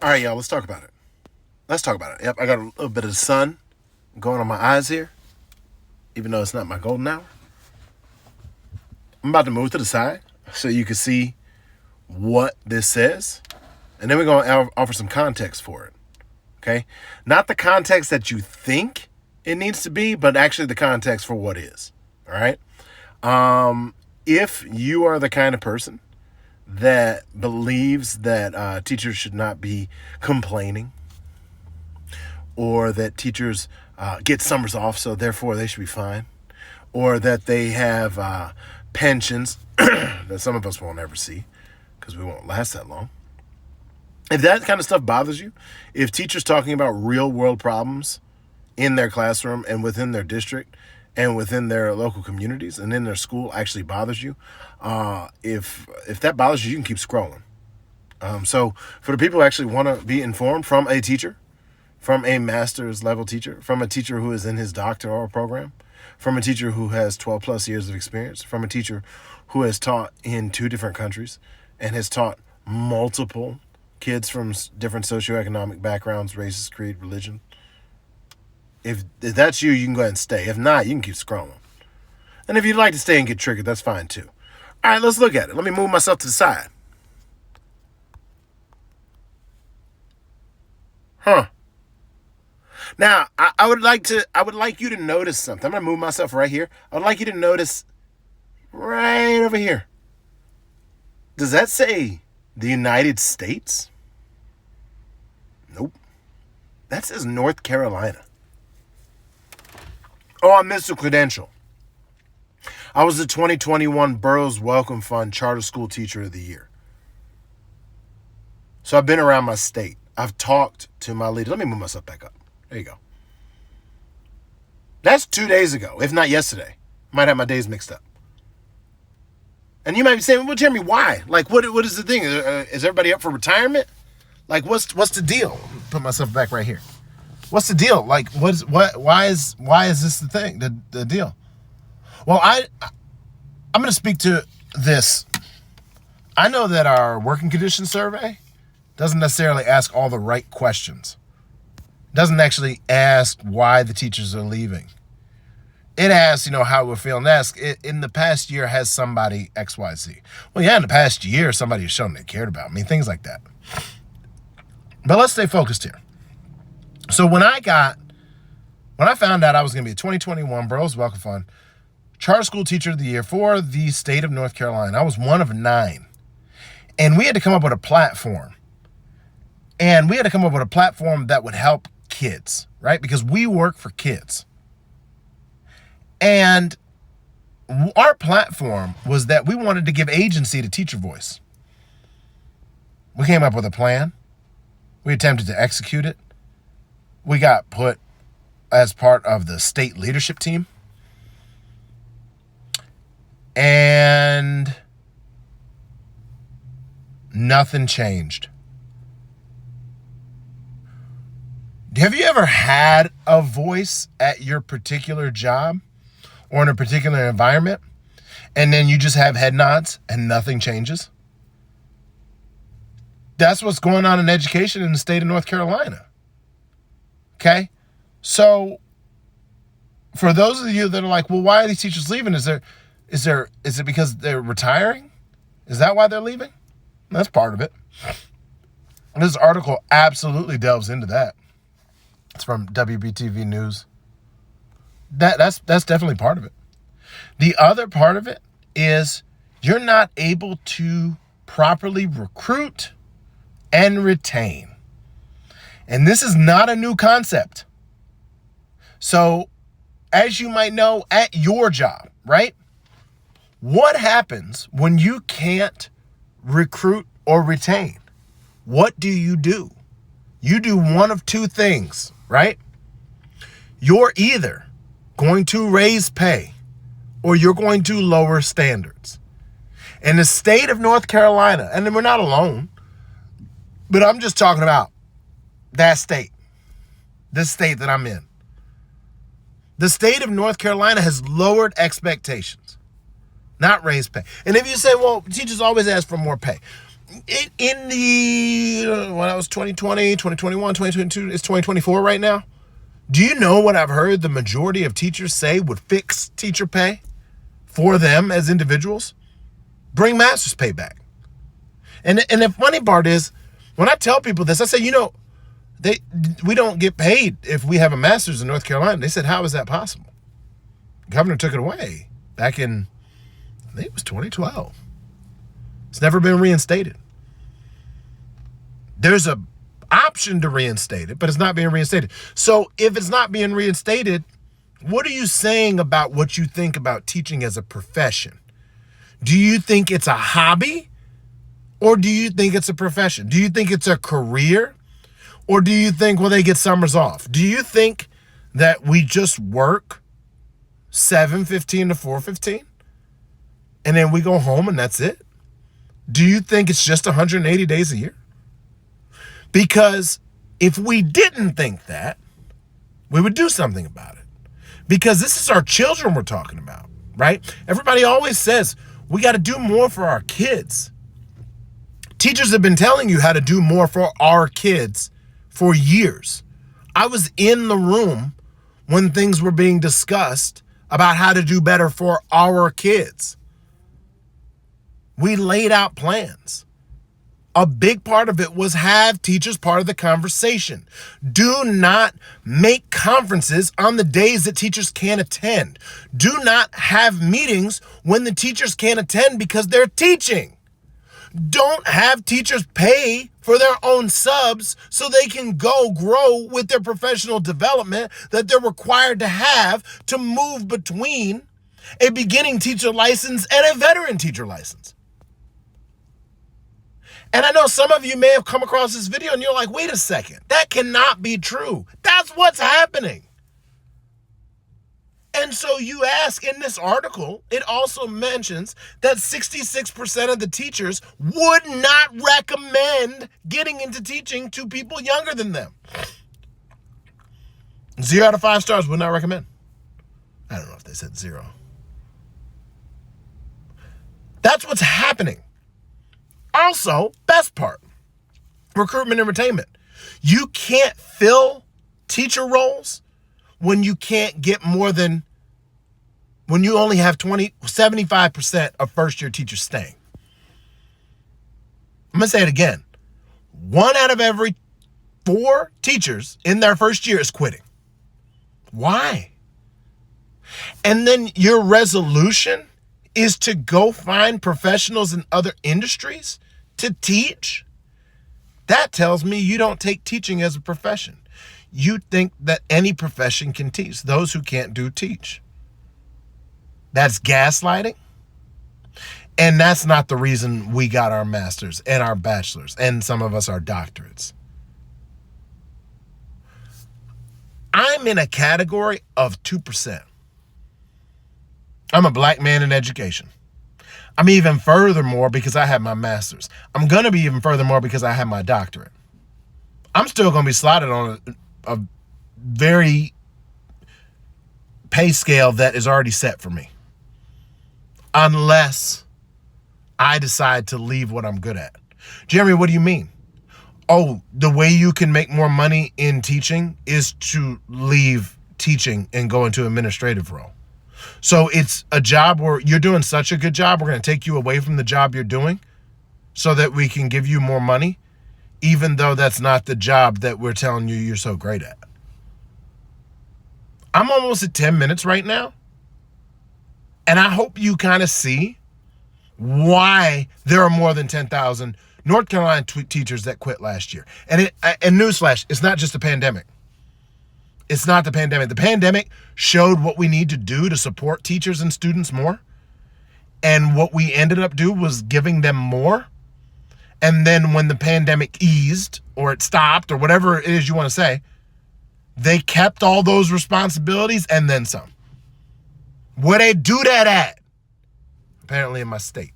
All right, y'all, let's talk about it. Let's talk about it. Yep, I got a little bit of the sun going on my eyes here, even though it's not my golden hour. I'm about to move to the side so you can see what this says, and then we're going to offer some context for it. Okay? Not the context that you think it needs to be, but actually the context for what is. All right? If you are the kind of person that believes that teachers should not be complaining, or that teachers get summers off, so therefore they should be fine, or that they have pensions that some of us won't ever see because we won't last that long. If that kind of stuff bothers you, if teachers talking about real world problems in their classroom and within their district and within their local communities and in their school actually bothers you, if that bothers you, you can keep scrolling. So for the people who actually want to be informed from a teacher, from a master's level teacher, from a teacher who is in his doctoral program, from a teacher who has 12 plus years of experience, from a teacher who has taught in 2 different countries and has taught multiple kids from different socioeconomic backgrounds, races, creed, religion. If that's you, you can go ahead and stay. If not, you can keep scrolling. And if you'd like to stay and get triggered, that's fine too. All right, let's look at it. Let me move myself to the side. Now, I would like you to notice something. I'm going to move myself right here. I would like you to notice right over here. Does that say the United States? Nope. That says North Carolina. Oh, I missed a credential. I was the 2021 Burroughs Welcome Fund Charter School Teacher of the Year. So I've been around my state. I've talked to my leaders. Let me move myself back up. There you go. That's 2 days ago, if not yesterday. Might have my days mixed up. And you might be saying, well, Jeremy, why? Like, what is the thing? Is everybody up for retirement? Like, what's the deal? Put myself back right here. What's the deal? Like, why is this the thing, the deal? Well, I'm going to speak to this. I know that our working conditions survey doesn't necessarily ask all the right questions. Doesn't actually ask why the teachers are leaving. It asks, how we're feeling. It asks, in the past year, has somebody XYZ? Well, yeah, in the past year, somebody has shown they cared about me, things like that. But let's stay focused here. So when I found out I was going to be a 2021 Burroughs Welcome Fund Charter School Teacher of the Year for the state of North Carolina, I was one of 9. And we had to come up with a platform. And we had to come up with a platform that would help kids, right? Because we work for kids. And our platform was that we wanted to give agency to teacher voice. We came up with a plan. We attempted to execute it. We got put as part of the state leadership team. And nothing changed. Have you ever had a voice at your particular job or in a particular environment, and then you just have head nods and nothing changes? That's what's going on in education in the state of North Carolina. Okay? So for those of you that are like, well, why are these teachers leaving? Is it because they're retiring? Is that why they're leaving? That's part of it. This article absolutely delves into that. It's from WBTV News. That's definitely part of it. The other part of it is you're not able to properly recruit and retain. And this is not a new concept. So, as you might know, at your job, right? What happens when you can't recruit or retain? What do? You do one of 2 things, right? You're either going to raise pay or you're going to lower standards. In the state of North Carolina, and we're not alone, but I'm just talking about that state, this state that I'm in. The state of North Carolina has lowered expectations, not raised pay. And if you say, well, teachers always ask for more pay. In the when I was 2020, 2021, 2022, it's 2024 right now. Do you know what I've heard the majority of teachers say would fix teacher pay for them as individuals? Bring master's pay back. And the funny part is, when I tell people this, I say, we don't get paid if we have a master's in North Carolina. They said, how is that possible? The governor took it away back in, I think it was 2012. It's never been reinstated. There's a option to reinstate it, but it's not being reinstated. So if it's not being reinstated, what are you saying about what you think about teaching as a profession? Do you think it's a hobby, or do you think it's a profession? Do you think it's a career, or do you think, well, they get summers off? Do you think that we just work 7:15 to 4:15 and then we go home and that's it? Do you think it's just 180 days a year? Because if we didn't think that, we would do something about it. Because this is our children we're talking about, right? Everybody always says, we got to do more for our kids. Teachers have been telling you how to do more for our kids for years. I was in the room when things were being discussed about how to do better for our kids. We laid out plans. A big part of it was have teachers part of the conversation. Do not make conferences on the days that teachers can't attend. Do not have meetings when the teachers can't attend because they're teaching. Don't have teachers pay for their own subs so they can go grow with their professional development that they're required to have to move between a beginning teacher license and a veteran teacher license. And I know some of you may have come across this video and you're like, wait a second, that cannot be true. That's what's happening. And so you ask in this article, it also mentions that 66% of the teachers would not recommend getting into teaching to people younger than them. 0 out of 5 stars would not recommend. I don't know if they said 0. That's what's happening. Also, best part, recruitment and retainment. You can't fill teacher roles when you can't get more than, when you only have 75% of first-year teachers staying. I'm going to say it again. 1 out of every 4 teachers in their first year is quitting. Why? And then your resolution is to go find professionals in other industries to teach? That tells me you don't take teaching as a profession. You think that any profession can teach. Those who can't do, teach. That's gaslighting. And that's not the reason we got our masters and our bachelors and some of us our doctorates. I'm in a category of 2%. I'm a black man in education. I'm even furthermore because I have my master's. I'm going to be even furthermore because I have my doctorate. I'm still going to be slotted on a very pay scale that is already set for me. Unless I decide to leave what I'm good at. Jeremy, what do you mean? Oh, the way you can make more money in teaching is to leave teaching and go into administrative role. So it's a job where you're doing such a good job, we're going to take you away from the job you're doing so that we can give you more money, even though that's not the job that we're telling you you're so great at. I'm almost at 10 minutes right now, and I hope you kind of see why there are more than 10,000 North Carolina teachers that quit last year. And newsflash, it's not just the pandemic. It's not the pandemic. The pandemic showed what we need to do to support teachers and students more. And what we ended up doing was giving them more. And then when the pandemic eased or it stopped or whatever it is you want to say, they kept all those responsibilities and then some. Where they do that at? Apparently in my state.